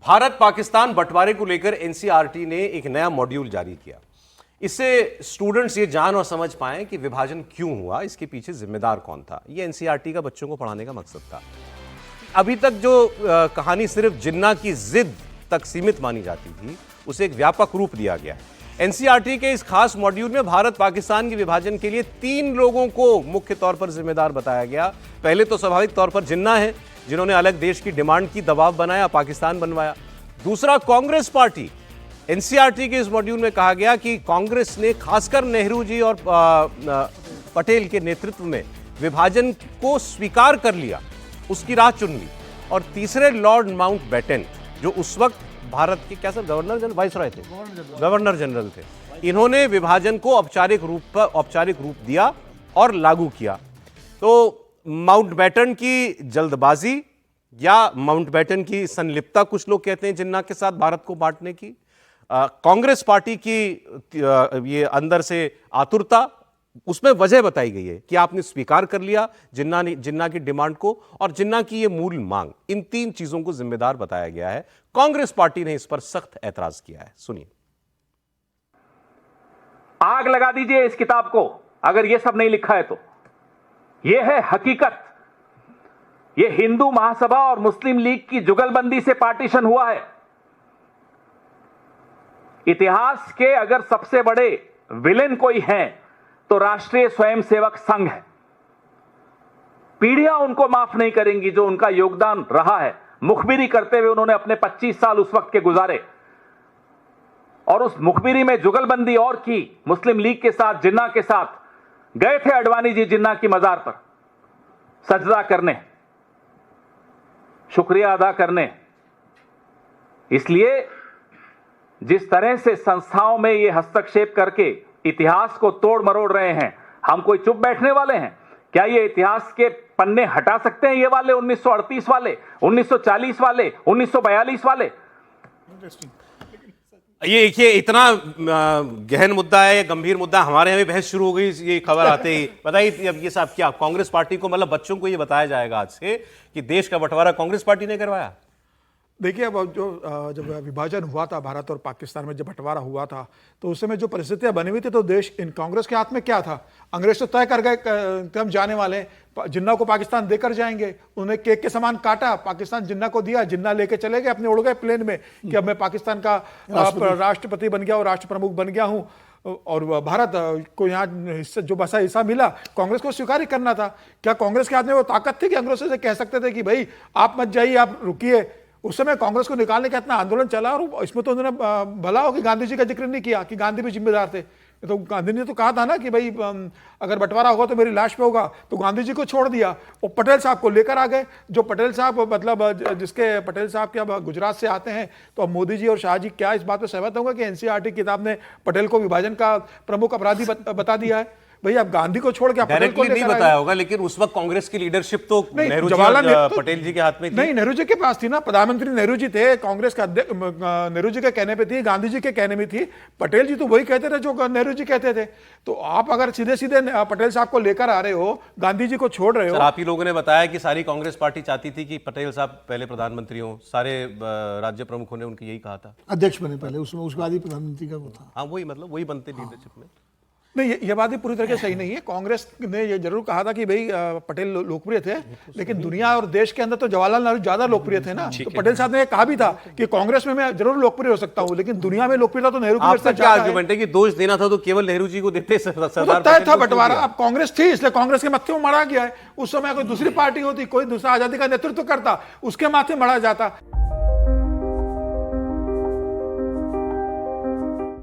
भारत पाकिस्तान बंटवारे को लेकर एनसीईआरटी ने एक नया मॉड्यूल जारी किया। इससे स्टूडेंट्स ये जान और समझ पाएं कि विभाजन क्यों हुआ, इसके पीछे जिम्मेदार कौन था। ये एनसीईआरटी का बच्चों को पढ़ाने का मकसद था। अभी तक जो कहानी सिर्फ जिन्ना की जिद तक सीमित मानी जाती थी, उसे एक व्यापक रूप दिया गया है। एनसीईआरटी के इस खास मॉड्यूल में भारत पाकिस्तान के विभाजन के लिए 3 लोगों को मुख्य तौर पर जिम्मेदार बताया गया। पहले तो स्वाभाविक तौर पर जिन्ना है, जिन्होंने अलग देश की डिमांड की, दबाव बनाया, पाकिस्तान बनवाया। दूसरा कांग्रेस पार्टी। एनसीईआरटी के इस मॉड्यूल में कहा गया कि कांग्रेस ने खासकर नेहरू जी और पटेल के नेतृत्व में विभाजन को स्वीकार कर लिया, उसकी राह चुन ली। और तीसरे लॉर्ड माउंटबेटन, जो उस वक्त भारत के क्या सर गवर्नर जनरल वाइसरॉय थे, गवर्नर जनरल थे, इन्होंने विभाजन को औपचारिक रूप दिया और लागू किया। तो माउंटबेटन की जल्दबाजी या माउंटबेटन की संलिप्तता, कुछ लोग कहते हैं जिन्ना के साथ भारत को बांटने की, कांग्रेस पार्टी की ये अंदर से आतुरता, उसमें वजह बताई गई है कि आपने स्वीकार कर लिया जिन्ना की डिमांड को और जिन्ना की ये मूल मांग। इन 3 चीजों को जिम्मेदार बताया गया है। कांग्रेस पार्टी ने इस पर सख्त ऐतराज किया है। सुनिए। आग लगा दीजिए इस किताब को अगर ये सब नहीं लिखा है तो। ये है हकीकत। ये हिंदू महासभा और मुस्लिम लीग की जुगलबंदी से पार्टीशन हुआ है। इतिहास के अगर सबसे बड़े विलेन कोई हैं तो राष्ट्रीय स्वयंसेवक संघ है। पीढ़ियां उनको माफ नहीं करेंगी जो उनका योगदान रहा है। मुखबिरी करते हुए उन्होंने अपने 25 साल उस वक्त के गुजारे और उस मुखबिरी में जुगलबंदी और की। मुस्लिम लीग के साथ, जिन्ना के साथ गए थे अडवाणी जी जिन्ना की मजार पर सजदा करने, शुक्रिया अदा करने। इसलिए जिस तरह से संस्थाओं में ये हस्तक्षेप करके इतिहास को तोड़ मरोड़ रहे हैं, हम कोई चुप बैठने वाले हैं? क्या ये इतिहास के पन्ने हटा सकते हैं? ये वाले 1938 वाले, 1940 वाले, 1942 वाले? ये देखिए, इतना गहन मुद्दा है, गंभीर मुद्दा। हमारे यहाँ भी बहस शुरू हो गई ये खबर आते ही। बताइए अब ये साहब, क्या कांग्रेस पार्टी को, मतलब बच्चों को ये बताया जाएगा आज से कि देश का बंटवारा कांग्रेस पार्टी ने करवाया? देखिए, अब जब विभाजन हुआ था भारत और पाकिस्तान में, जब बंटवारा हुआ था, तो उस समय जो परिस्थितियां बनी हुई थी, तो देश इन कांग्रेस के हाथ में क्या था? अंग्रेज तो तय कर गए कि हम जाने वाले, जिन्ना को पाकिस्तान देकर जाएंगे। उन्हें केक के समान काटा, पाकिस्तान जिन्ना को दिया, जिन्ना लेके चले गए, अपने उड़ गए प्लेन में कि अब मैं पाकिस्तान का राष्ट्रपति बन गया और राष्ट्र प्रमुख बन गया हूँ। और भारत को यहाँ जो बसा हिस्सा मिला, कांग्रेस को स्वीकार ही करना था। क्या कांग्रेस के हाथ में वो ताकत थी कि अंग्रेजों से कह सकते थे कि भाई आप मत जाइए, आप रुकिए? उस समय कांग्रेस को निकालने का इतना आंदोलन चला और इसमें तो उन्होंने भला हो कि गांधी जी का जिक्र नहीं किया कि गांधी भी जिम्मेदार थे। तो गांधी ने तो कहा था ना कि भाई अगर बंटवारा होगा तो मेरी लाश पे होगा, तो गांधी जी को छोड़ दिया और पटेल साहब को लेकर आ गए। जो पटेल साहब, मतलब जिसके पटेल साहब के अब गुजरात से आते हैं, तो अब मोदी जी और शाह जी क्या इस बात पर सहमत होंगे कि एनसीईआरटी किताब ने पटेल को विभाजन का प्रमुख अपराधी बता दिया है? भाई आप गांधी को छोड़ के डायरेक्टली नहीं बताया होगा, लेकिन उस वक्त कांग्रेस की लीडरशिप तो नेहरू जी और पटेल जी के हाथ में थी। नहीं, नेहरू जी के पास थी ना, प्रधानमंत्री नेहरू जी थे, कांग्रेस का नेहरू जी के कहने पे थी, गांधी जी के कहने में थी। पटेल जी तो वही कहते थे जो नेहरू जी कहते थे। तो आप अगर सीधे सीधे पटेल साहब को लेकर आ रहे हो, गांधी जी को छोड़ रहे हो। आप ही लोगों ने बताया कि सारी कांग्रेस पार्टी चाहती थी कि पटेल साहब पहले प्रधानमंत्री हो, सारे राज्य प्रमुखों ने उनकी यही कहा था, अध्यक्ष बने पहले, उसमें उसके बाद ही प्रधानमंत्री का वो था। हाँ, वही मतलब वही बनते लीडरशिप में। नहीं, ये बात भी पूरी तरह से सही नहीं है। कांग्रेस ने ये जरूर कहा था कि भाई पटेल लोकप्रिय थे, लेकिन दुनिया और देश के अंदर तो जवाहरलाल नेहरू ज्यादा लोकप्रिय थे ना। तो पटेल साहब ने कहा भी था कि कांग्रेस में मैं जरूर लोकप्रिय हो सकता हूं, लेकिन दुनिया में लोकप्रियता तो नेहरू की क्या आर्गुमेंट है कि दोष देना था तो केवल नेहरू जी को देते? सरदार तय था बंटवारा। अब कांग्रेस थी, इसलिए कांग्रेस के मत्थे में मरा गया है। उस समय कोई दूसरी पार्टी होती, कोई दूसरा आजादी का नेतृत्व करता, उसके माथे मरा जाता।